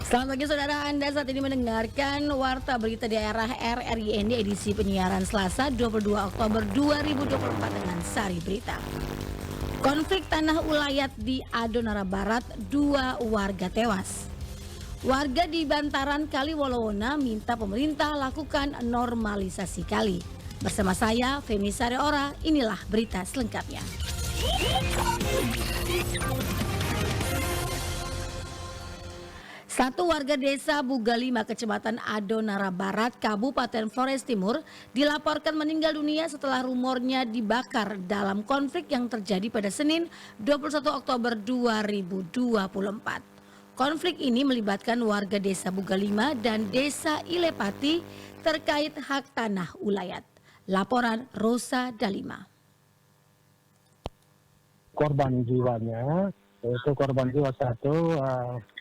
Selamat pagi saudara, Anda saat ini mendengarkan Warta Berita Daerah RRIND edisi penyiaran Selasa 22 Oktober 2024 dengan Sari Berita. Konflik tanah ulayat di Adonara Barat, 2 warga tewas. Warga di bantaran Kali Wolowona minta pemerintah lakukan normalisasi kali. Bersama saya, Femi Sareora, inilah berita selengkapnya. Satu warga desa Bugalima, Kecamatan Adonara Barat, Kabupaten Flores Timur, dilaporkan meninggal dunia setelah rumornya dibakar dalam konflik yang terjadi pada Senin 21 Oktober 2024. Konflik ini melibatkan warga desa Bugalima dan desa Ilepati terkait hak tanah ulayat. Laporan Rosa Dalima. Korban jiwanya, yaitu korban jiwa satu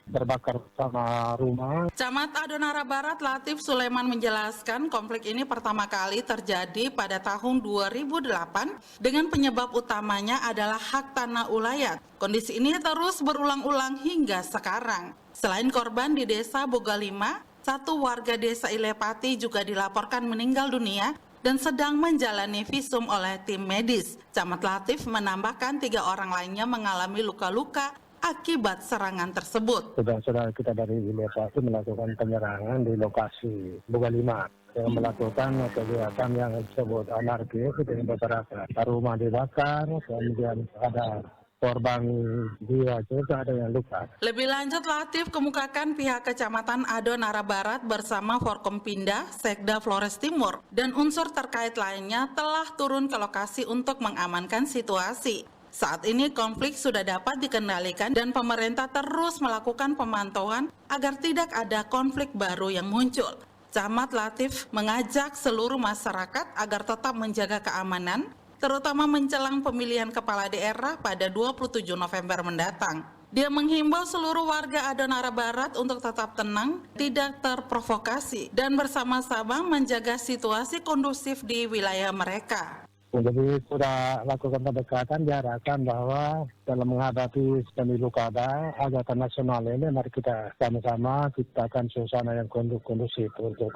terbakar sama rumah. Camat Adonara Barat Latif Sulaiman menjelaskan konflik ini pertama kali terjadi pada tahun 2008 dengan penyebab utamanya adalah hak tanah ulayat. Kondisi ini terus berulang-ulang hingga sekarang. Selain korban di desa Bugalima, satu warga desa Ilepati juga dilaporkan meninggal dunia dan sedang menjalani visum oleh tim medis. Camat Latif menambahkan 3 orang lainnya mengalami luka-luka akibat serangan tersebut. Saudara-saudara kita dari Ilepati melakukan penyerangan di lokasi Bugalima yang melakukan kegiatan yang disebut anarkis dengan beberapa rumah dibakar, kemudian ada korban jiwa juga, ada yang luka. Lebih lanjut, Latif kemukakan pihak Kecamatan Adonara Barat bersama Forkompinda, Sekda Flores Timur, dan unsur terkait lainnya telah turun ke lokasi untuk mengamankan situasi. Saat ini konflik sudah dapat dikendalikan dan pemerintah terus melakukan pemantauan agar tidak ada konflik baru yang muncul. Camat Latif mengajak seluruh masyarakat agar tetap menjaga keamanan, terutama menjelang pemilihan kepala daerah pada 27 November mendatang. Dia menghimbau seluruh warga Adonara Barat untuk tetap tenang, tidak terprovokasi, dan bersama-sama menjaga situasi kondusif di wilayah mereka. Jadi sudah lakukan pendekatan, diarahkan bahwa dalam menghadapi pemilu kada agatan nasional ini, mari kita sama-sama ciptakan suasana yang kondusif untuk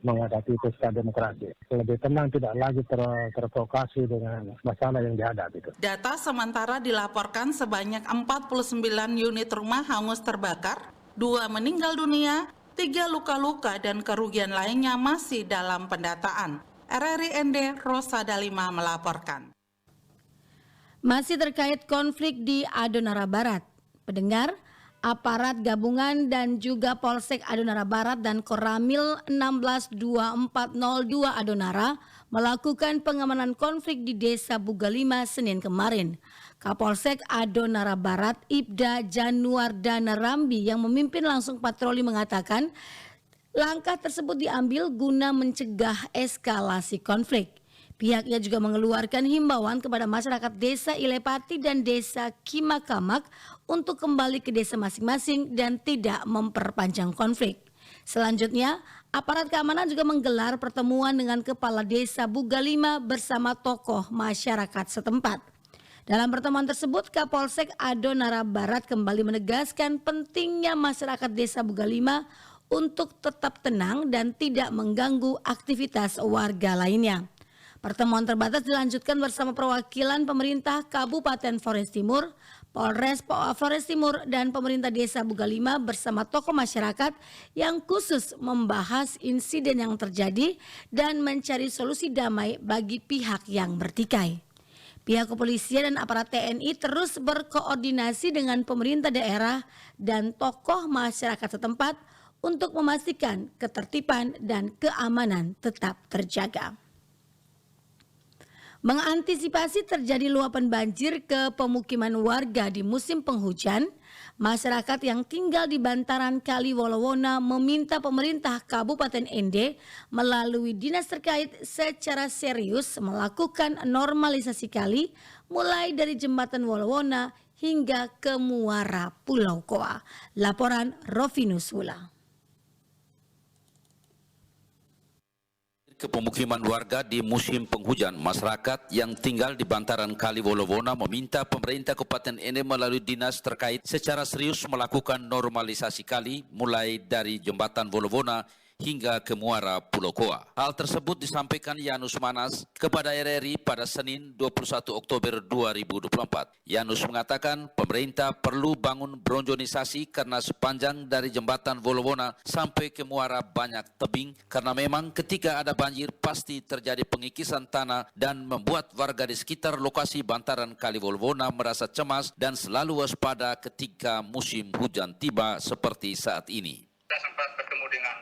menghadapi pesta demokrasi. Lebih tenang, tidak lagi terprovokasi dengan masalah yang dihadapi. Data sementara dilaporkan sebanyak 49 unit rumah hangus terbakar, 2 meninggal dunia, 3 luka-luka dan kerugian lainnya masih dalam pendataan. RRIND Rosa Dalima melaporkan. Masih terkait konflik di Adonara Barat, pendengar, aparat gabungan dan juga Polsek Adonara Barat dan Koramil 162402 Adonara melakukan pengamanan konflik di Desa Bugalima Senin kemarin. Kapolsek Adonara Barat Ibda Januardana Rambi yang memimpin langsung patroli mengatakan langkah tersebut diambil guna mencegah eskalasi konflik. Pihaknya juga mengeluarkan himbauan kepada masyarakat desa Ilepati dan desa Kimakamak untuk kembali ke desa masing-masing dan tidak memperpanjang konflik. Selanjutnya, aparat keamanan juga menggelar pertemuan dengan Kepala Desa Bugalima bersama tokoh masyarakat setempat. Dalam pertemuan tersebut, Kapolsek Adonara Barat kembali menegaskan pentingnya masyarakat desa Bugalima untuk tetap tenang dan tidak mengganggu aktivitas warga lainnya. Pertemuan terbatas dilanjutkan bersama perwakilan pemerintah Kabupaten Flores Timur, Polres Flores Timur, dan pemerintah desa Bugalima bersama tokoh masyarakat yang khusus membahas insiden yang terjadi dan mencari solusi damai bagi pihak yang bertikai. Pihak kepolisian dan aparat TNI terus berkoordinasi dengan pemerintah daerah dan tokoh masyarakat setempat untuk memastikan ketertiban dan keamanan tetap terjaga. Mengantisipasi terjadi luapan banjir ke pemukiman warga di musim penghujan, masyarakat yang tinggal di bantaran Kali Wolowona meminta pemerintah Kabupaten ND melalui dinas terkait secara serius melakukan normalisasi kali mulai dari jembatan Wolowona hingga ke muara Pulau Koa. Laporan Rovinus Wula. ke pemukiman warga di musim penghujan. Masyarakat yang tinggal di bantaran Kali Wolowona meminta pemerintah Kabupaten Ende melalui dinas terkait secara serius melakukan normalisasi kali mulai dari jembatan Wolowona hingga ke muara Pulau Koa. Hal tersebut disampaikan Yanus Manas kepada RRI pada Senin 21 Oktober 2024. Yanus mengatakan pemerintah perlu bangun bronjonisasi karena sepanjang dari jembatan Wolowona sampai ke muara banyak tebing, karena memang ketika ada banjir pasti terjadi pengikisan tanah dan membuat warga di sekitar lokasi bantaran Kali Wolowona merasa cemas dan selalu waspada ketika musim hujan tiba seperti saat ini. Saya sempat bertemu dengan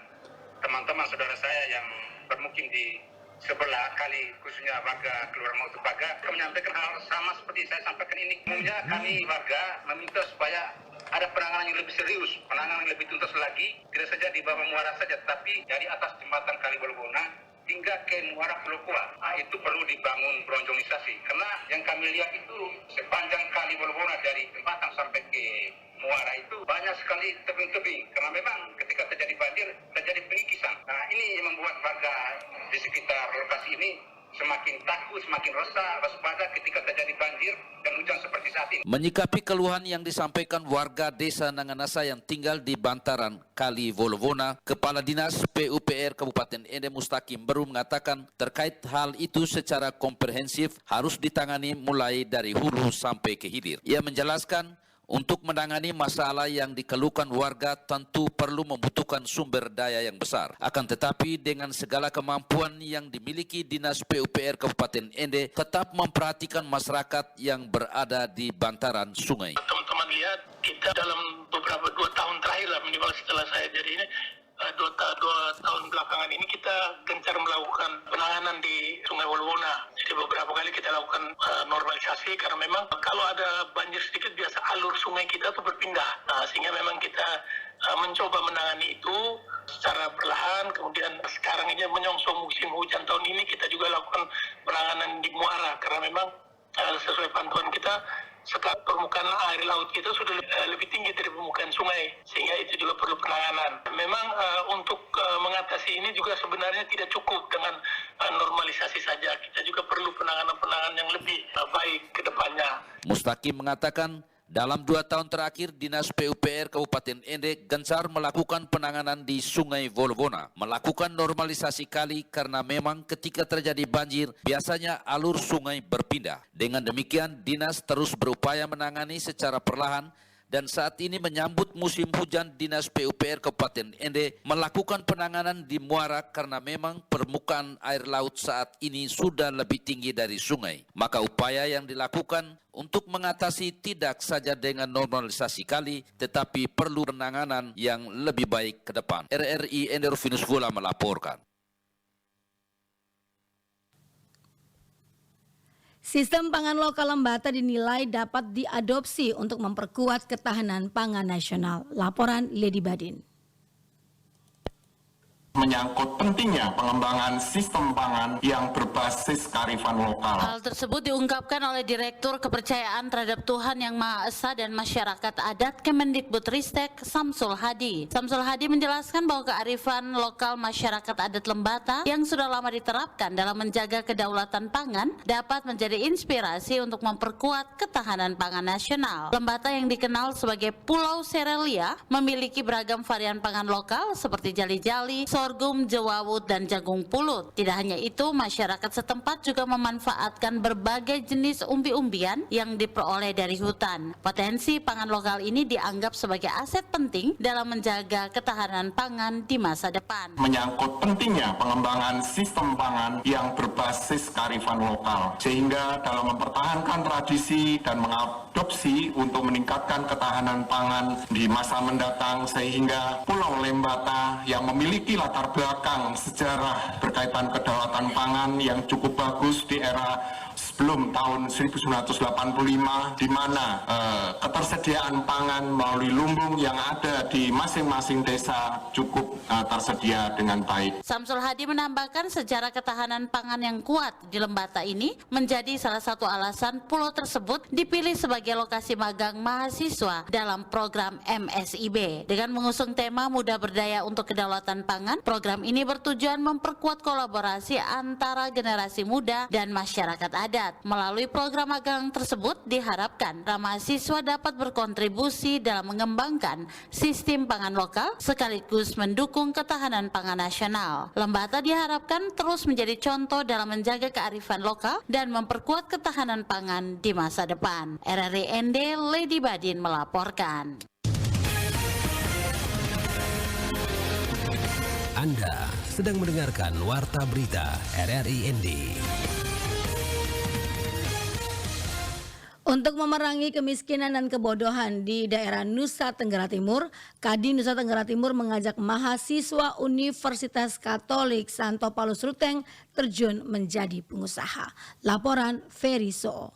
teman-teman saudara saya yang bermukim di sebelah kali, khususnya warga Kelurahan Mautupaga, menyampaikan hal sama seperti saya sampaikan ini. Umumnya kami warga meminta supaya ada penanganan yang lebih serius, penanganan yang lebih tuntas lagi, tidak saja di bawah muara saja, tapi dari atas jembatan Kali Wolowona hingga ke muara Pulau Koa. Itu perlu dibangun bronjonisasi, karena yang kami lihat itu sepanjang Kali Wolowona dari jembatan sampai ke muara itu banyak sekali tebing-tebing, karena memang ketika terjadi banjir terjadi pengikisan. Nah, ini yang membuat warga di sekitar lokasi ini semakin takut, semakin resah, waspada ketika terjadi banjir dan hujan seperti saat ini. Menyikapi keluhan yang disampaikan warga desa Nanganasa yang tinggal di bantaran Kali Wolowona, Kepala Dinas PUPR Kabupaten Ende Mustaqim baru mengatakan terkait hal itu secara komprehensif harus ditangani mulai dari hulu sampai ke hilir. Ia menjelaskan untuk menangani masalah yang dikeluhkan warga tentu perlu membutuhkan sumber daya yang besar. Akan tetapi dengan segala kemampuan yang dimiliki Dinas PUPR Kabupaten Ende tetap memperhatikan masyarakat yang berada di bantaran sungai. Teman-teman lihat, kita dalam beberapa 2 tahun terakhir lah, minimal setelah saya jadi ini, 2 tahun belakangan ini kita gencar melakukan penanganan di Sungai Wolowona. Jadi beberapa kali kita lakukan normalisasi, karena memang kalau ada banjir sedikit biasa alur sungai kita itu berpindah. Nah, sehingga memang kita mencoba menangani itu secara perlahan. Kemudian sekarang ini menyongsong musim hujan tahun ini, kita juga lakukan penanganan di muara, karena memang sesuai pantauan kita setelah permukaan air laut kita sudah lebih tinggi dari permukaan sungai, sehingga itu juga perlu penanganan. Memang untuk mengatasi ini juga sebenarnya tidak cukup dengan normalisasi saja, kita juga perlu penanganan yang lebih baik ke depannya. Mustaqim mengatakan dalam 2 tahun terakhir Dinas PUPR Kabupaten Ende gencar melakukan penanganan di Sungai Wolowona, melakukan normalisasi kali karena memang ketika terjadi banjir biasanya alur sungai berpindah. Dengan demikian Dinas terus berupaya menangani secara perlahan, dan saat ini menyambut musim hujan Dinas PUPR Kabupaten Ende melakukan penanganan di muara karena memang permukaan air laut saat ini sudah lebih tinggi dari sungai. Maka upaya yang dilakukan untuk mengatasi tidak saja dengan normalisasi kali, tetapi perlu penanganan yang lebih baik ke depan. RRI Ende Rufinus Vula melaporkan. Sistem pangan lokal Lembata dinilai dapat diadopsi untuk memperkuat ketahanan pangan nasional. Laporan Lady Badin. Menyangkut pentingnya pengembangan sistem pangan yang berbasis kearifan lokal. Hal tersebut diungkapkan oleh Direktur Kepercayaan Terhadap Tuhan Yang Maha Esa dan Masyarakat Adat Kemendikbudristek Samsul Hadi. Samsul Hadi menjelaskan bahwa kearifan lokal masyarakat adat Lembata yang sudah lama diterapkan dalam menjaga kedaulatan pangan dapat menjadi inspirasi untuk memperkuat ketahanan pangan nasional. Lembata yang dikenal sebagai Pulau Serelia memiliki beragam varian pangan lokal seperti jali-jali, sorghum, jewawut, dan jagung pulut. Tidak hanya itu, masyarakat setempat juga memanfaatkan berbagai jenis umbi-umbian yang diperoleh dari hutan. Potensi pangan lokal ini dianggap sebagai aset penting dalam menjaga ketahanan pangan di masa depan. Menyangkut pentingnya pengembangan sistem pangan yang berbasis kearifan lokal, sehingga dalam mempertahankan tradisi dan mengadopsi untuk meningkatkan ketahanan pangan di masa mendatang, sehingga Pulau Lembata yang memiliki latar belakang sejarah berkaitan kedaulatan pangan yang cukup bagus di era sebelum tahun 1985, di mana ketersediaan pangan melalui lumbung yang ada di masing-masing desa cukup tersedia dengan baik. Samsul Hadi menambahkan sejarah ketahanan pangan yang kuat di Lembata ini menjadi salah satu alasan pulau tersebut dipilih sebagai lokasi magang mahasiswa dalam program MSIB. Dengan mengusung tema Muda Berdaya untuk Kedaulatan Pangan, program ini bertujuan memperkuat kolaborasi antara generasi muda dan masyarakat adat. Melalui program magang tersebut diharapkan para mahasiswa dapat berkontribusi dalam mengembangkan sistem pangan lokal sekaligus mendukung ketahanan pangan nasional. Lembata diharapkan terus menjadi contoh dalam menjaga kearifan lokal dan memperkuat ketahanan pangan di masa depan. RRI ND Lady Badin melaporkan. Anda sedang mendengarkan Warta Berita RRI ND. Untuk memerangi kemiskinan dan kebodohan di daerah Nusa Tenggara Timur, Kadin Nusa Tenggara Timur mengajak mahasiswa Universitas Katolik Santo Paulus Ruteng terjun menjadi pengusaha. Laporan Ferry Soo.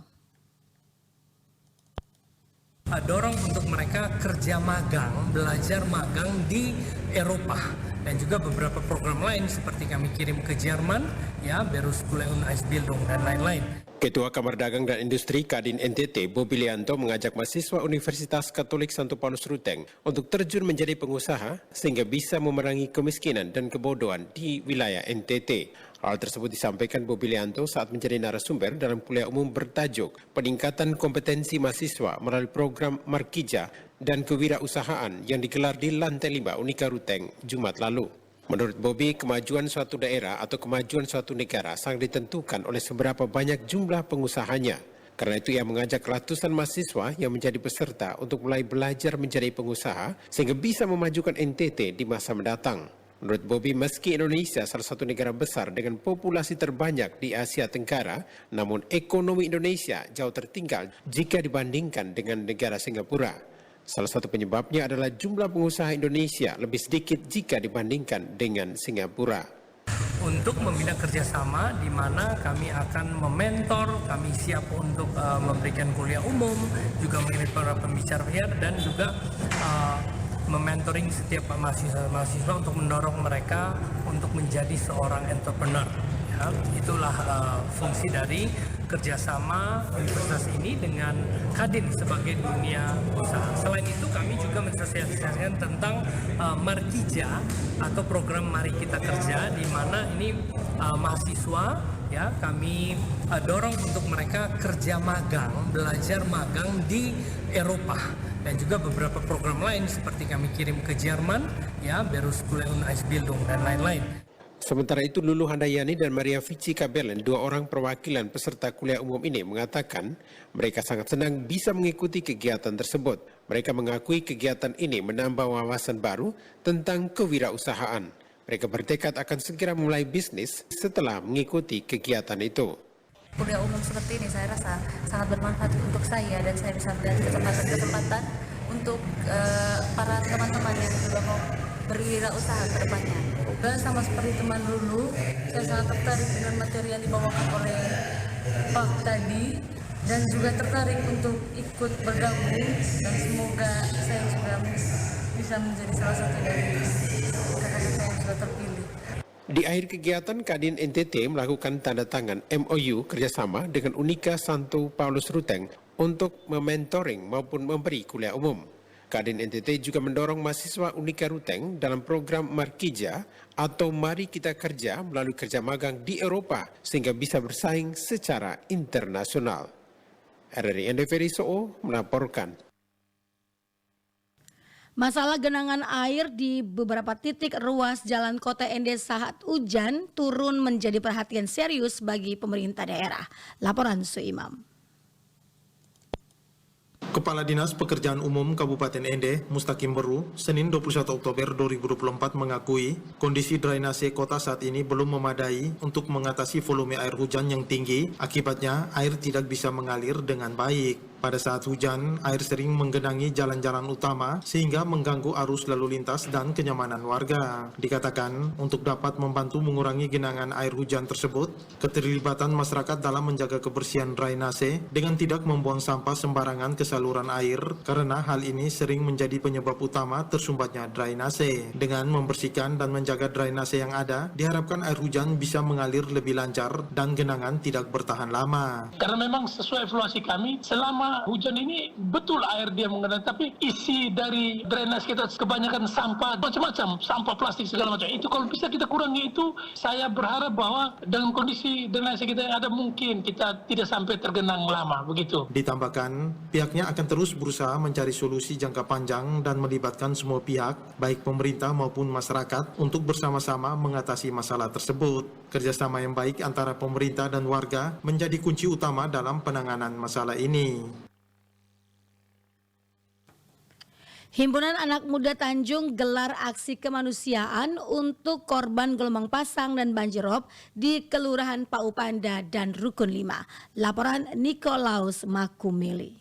Dorong untuk mereka kerja magang, belajar magang di Eropa dan juga beberapa program lain seperti kami kirim ke Jerman, ya, Berufsschule und Ausbildung dan lain-lain. Ketua Kamar Dagang dan Industri Kadin NTT, Bobi Lianto, mengajak mahasiswa Universitas Katolik Santo Paulus Ruteng untuk terjun menjadi pengusaha sehingga bisa memerangi kemiskinan dan kebodohan di wilayah NTT. Hal tersebut disampaikan Bobi Lianto saat menjadi narasumber dalam kuliah umum bertajuk Peningkatan Kompetensi Mahasiswa melalui program Markija dan Kewirausahaan yang digelar di lantai 5 Unika Ruteng Jumat lalu. Menurut Bobi, kemajuan suatu daerah atau kemajuan suatu negara sangat ditentukan oleh seberapa banyak jumlah pengusahanya. Karena itu ia mengajak ratusan mahasiswa yang menjadi peserta untuk mulai belajar menjadi pengusaha sehingga bisa memajukan NTT di masa mendatang. Menurut Bobi, meski Indonesia salah satu negara besar dengan populasi terbanyak di Asia Tenggara, namun ekonomi Indonesia jauh tertinggal jika dibandingkan dengan negara Singapura. Salah satu penyebabnya adalah jumlah pengusaha Indonesia lebih sedikit jika dibandingkan dengan Singapura. Untuk membina kerjasama di mana kami akan mementor, kami siap untuk memberikan kuliah umum, juga mengirim para pembicara dan juga mementoring setiap mahasiswa untuk mendorong mereka untuk menjadi seorang entrepreneur. Ya, itulah fungsi dari kerjasama universitas ini dengan Kadin sebagai dunia usaha. Selain itu kami juga mensosialisasikan tentang Markija atau program Mari Kita Kerja, di mana ini mahasiswa, ya, kami dorong untuk mereka kerja magang, belajar magang di Eropa dan juga beberapa program lain seperti kami kirim ke Jerman, ya, Berufsschule und Ausbildung dan lain-lain. Sementara itu, Lulu Handayani dan Maria Vici Kabelen, dua orang perwakilan peserta kuliah umum ini, mengatakan mereka sangat senang bisa mengikuti kegiatan tersebut. Mereka mengakui kegiatan ini menambah wawasan baru tentang kewirausahaan. Mereka bertekad akan segera mulai bisnis setelah mengikuti kegiatan itu. Kuliah umum seperti ini saya rasa sangat bermanfaat untuk saya dan saya bisa melihat kesempatan-kesempatan untuk para teman-teman yang juga mau berwirausaha ke depannya. Dan sama seperti teman dulu, saya sangat tertarik dengan materi yang dibawakan oleh Pak tadi dan juga tertarik untuk ikut bergabung dan semoga saya juga bisa menjadi salah satu dari kakak-kakak saya yang sudah terpilih. Di akhir kegiatan, Kadin NTT melakukan tanda tangan MOU kerjasama dengan Unika Santo Paulus Ruteng untuk mementoring maupun memberi kuliah umum. Kadin NTT juga mendorong mahasiswa Unika Ruteng dalam program Markija atau Mari Kita Kerja melalui kerja magang di Eropa sehingga bisa bersaing secara internasional. RRI ND Ferry Soo melaporkan. Masalah genangan air di beberapa titik ruas jalan kota ND saat hujan turun menjadi perhatian serius bagi pemerintah daerah. Laporan Suimam. Kepala Dinas Pekerjaan Umum Kabupaten Ende, Mustaqim Beru, Senin 21 Oktober 2024 mengakui kondisi drainase kota saat ini belum memadai untuk mengatasi volume air hujan yang tinggi, akibatnya air tidak bisa mengalir dengan baik. Pada saat hujan, air sering menggenangi jalan-jalan utama sehingga mengganggu arus lalu lintas dan kenyamanan warga. Dikatakan untuk dapat membantu mengurangi genangan air hujan tersebut, keterlibatan masyarakat dalam menjaga kebersihan drainase dengan tidak membuang sampah sembarangan ke saluran air karena hal ini sering menjadi penyebab utama tersumbatnya drainase. Dengan membersihkan dan menjaga drainase yang ada, diharapkan air hujan bisa mengalir lebih lancar dan genangan tidak bertahan lama. Karena memang sesuai evaluasi kami, selama hujan ini betul air dia mengenai, tapi isi dari drainase kita kebanyakan sampah, macam-macam, sampah plastik segala macam. Itu kalau bisa kita kurangi itu, saya berharap bahwa dengan kondisi drainase kita yang ada mungkin kita tidak sampai tergenang lama begitu. Ditambahkan, pihaknya akan terus berusaha mencari solusi jangka panjang dan melibatkan semua pihak, baik pemerintah maupun masyarakat, untuk bersama-sama mengatasi masalah tersebut. Kerjasama yang baik antara pemerintah dan warga menjadi kunci utama dalam penanganan masalah ini. Himpunan Anak Muda Tanjung gelar aksi kemanusiaan untuk korban gelombang pasang dan banjirop di Kelurahan Paupanda dan Rukun 5. Laporan Nikolaus Makumili.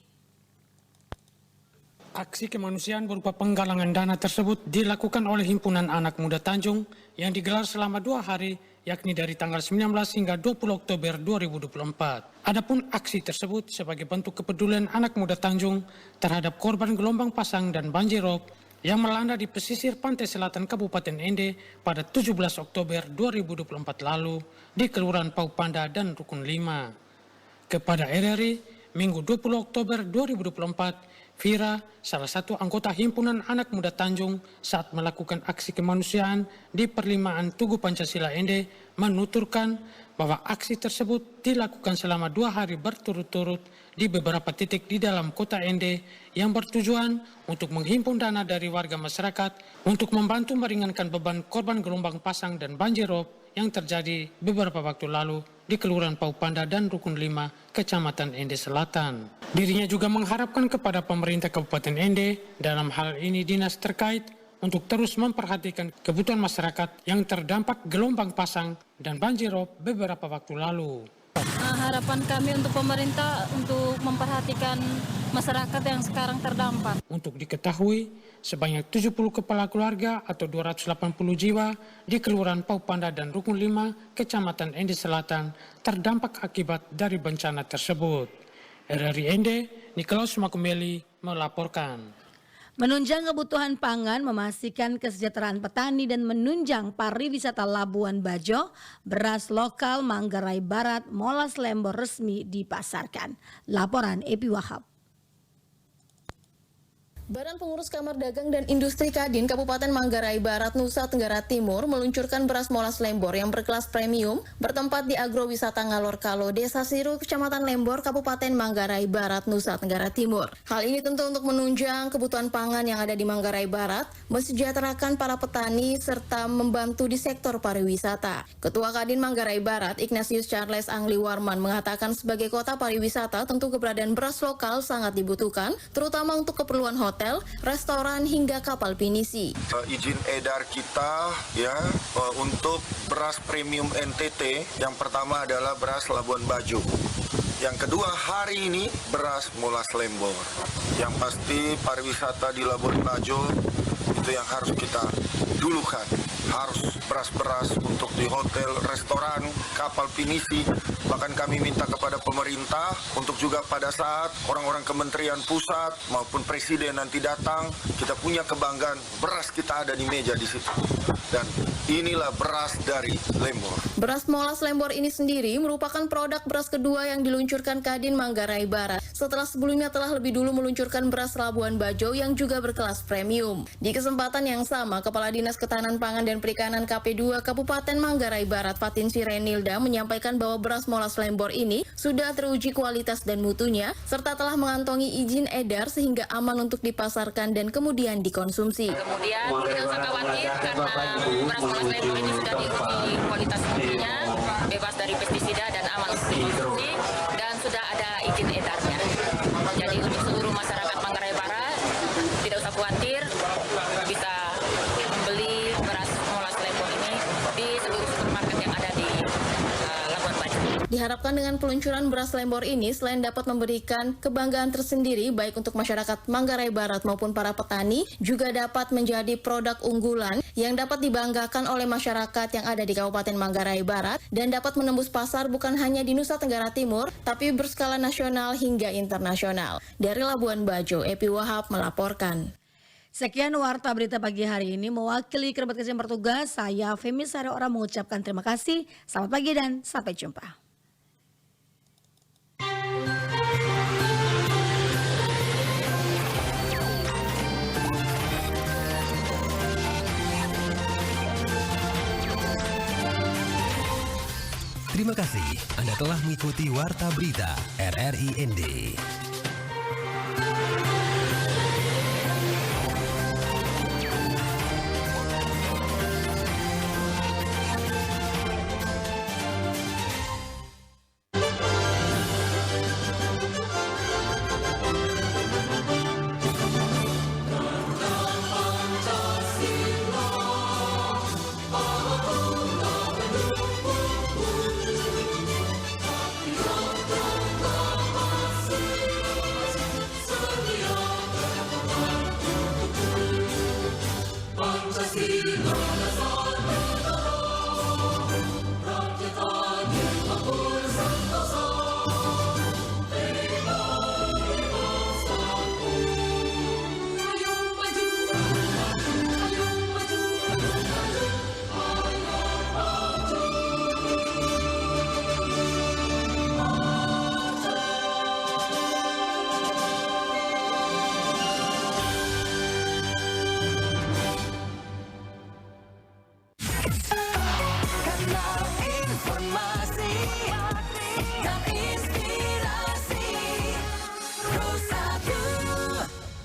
Aksi kemanusiaan berupa penggalangan dana tersebut dilakukan oleh Himpunan Anak Muda Tanjung yang digelar selama 2 hari, yakni dari tanggal 19 hingga 20 Oktober 2024. Adapun aksi tersebut sebagai bentuk kepedulian anak muda Tanjung terhadap korban gelombang pasang dan banjirop yang melanda di pesisir pantai selatan Kabupaten Ende pada 17 Oktober 2024 lalu di Kelurahan Paupanda dan Rukun 5. Kepada RRI, Minggu 20 Oktober 2024, Vira, salah satu anggota Himpunan Anak Muda Tanjung, saat melakukan aksi kemanusiaan di Perlimaan Tugu Pancasila Ende, menuturkan bahwa aksi tersebut dilakukan selama 2 hari berturut-turut di beberapa titik di dalam kota Ende yang bertujuan untuk menghimpun dana dari warga masyarakat untuk membantu meringankan beban korban gelombang pasang dan banjirop yang terjadi beberapa waktu lalu di Kelurahan Paupanda dan Rukun 5, Kecamatan Ende Selatan. Dirinya juga mengharapkan kepada pemerintah Kabupaten Ende, dalam hal ini dinas terkait, untuk terus memperhatikan kebutuhan masyarakat yang terdampak gelombang pasang dan banjirop beberapa waktu lalu. Harapan kami untuk pemerintah untuk memperhatikan masyarakat yang sekarang terdampak. Untuk diketahui, sebanyak 70 kepala keluarga atau 280 jiwa di Kelurahan Paupanda dan Rukun 5, Kecamatan Ende Selatan terdampak akibat dari bencana tersebut. RRI Ende, Nikolaus Makumeli melaporkan. Menunjang kebutuhan pangan, memastikan kesejahteraan petani dan menunjang pariwisata Labuan Bajo, beras lokal Manggarai Barat Molas Lembor resmi dipasarkan. Laporan Epi Wahab. Badan Pengurus Kamar Dagang dan Industri Kadin Kabupaten Manggarai Barat, Nusa Tenggara Timur meluncurkan beras Molas Lembor yang berkelas premium bertempat di Agrowisata Ngalor Kalo, Desa Siru, Kecamatan Lembor, Kabupaten Manggarai Barat, Nusa Tenggara Timur. Hal ini tentu untuk menunjang kebutuhan pangan yang ada di Manggarai Barat, mensejahterakan para petani, serta membantu di sektor pariwisata. Ketua Kadin Manggarai Barat, Ignatius Charles Angli Warman, mengatakan sebagai kota pariwisata tentu keberadaan beras lokal sangat dibutuhkan, terutama untuk keperluan hotel, restoran hingga kapal pinisi. Izin edar kita ya untuk beras premium NTT, yang pertama adalah beras Labuan Bajo. Yang kedua hari ini beras Molas Lembor. Yang pasti pariwisata di Labuan Bajo itu yang harus kita dulukan. Harus beras-beras untuk di hotel, restoran, kapal pinisi. Bahkan kami minta kepada pemerintah untuk juga pada saat orang-orang kementerian pusat maupun presiden nanti datang, kita punya kebanggaan beras kita ada di meja di situ. Dan inilah beras dari Lembor. Beras Molas Lembor ini sendiri merupakan produk beras kedua yang diluncurkan Kadin Manggarai Barat, setelah sebelumnya telah lebih dulu meluncurkan beras Labuan Bajo yang juga berkelas premium. Di kesempatan yang sama, Kepala Dinas Ketahanan Pangan dan Perikanan KP2 Kabupaten Manggarai Barat, Fatin Sirenilda, menyampaikan bahwa beras Molas Lembor ini sudah teruji kualitas dan mutunya, serta telah mengantongi izin edar sehingga aman untuk dipasarkan dan kemudian dikonsumsi. Kemudian tidak usah khawatir karena beras Molas Lembor ini sudah diuji kualitas mutunya, bebas dari pestisida dan aman untuk dikonsumsi, dan sudah ada izin edarnya. Jadi untuk seluruh masyarakat Manggarai Barat tidak usah khawatir, bisa membeli beras Molas Lembor ini di seluruh supermarket yang ada di Labuan Bajo. Di Diharapkan dengan peluncuran beras lembor ini selain dapat memberikan kebanggaan tersendiri baik untuk masyarakat Manggarai Barat maupun para petani, juga dapat menjadi produk unggulan yang dapat dibanggakan oleh masyarakat yang ada di Kabupaten Manggarai Barat dan dapat menembus pasar bukan hanya di Nusa Tenggara Timur, tapi berskala nasional hingga internasional. Dari Labuan Bajo, Epi Wahab melaporkan. Sekian Warta Berita pagi hari ini. Mewakili kerabat kerja yang bertugas, saya Femi Sari Ora mengucapkan terima kasih. Selamat pagi dan sampai jumpa. Terima kasih Anda telah mengikuti Warta Berita RRI ND.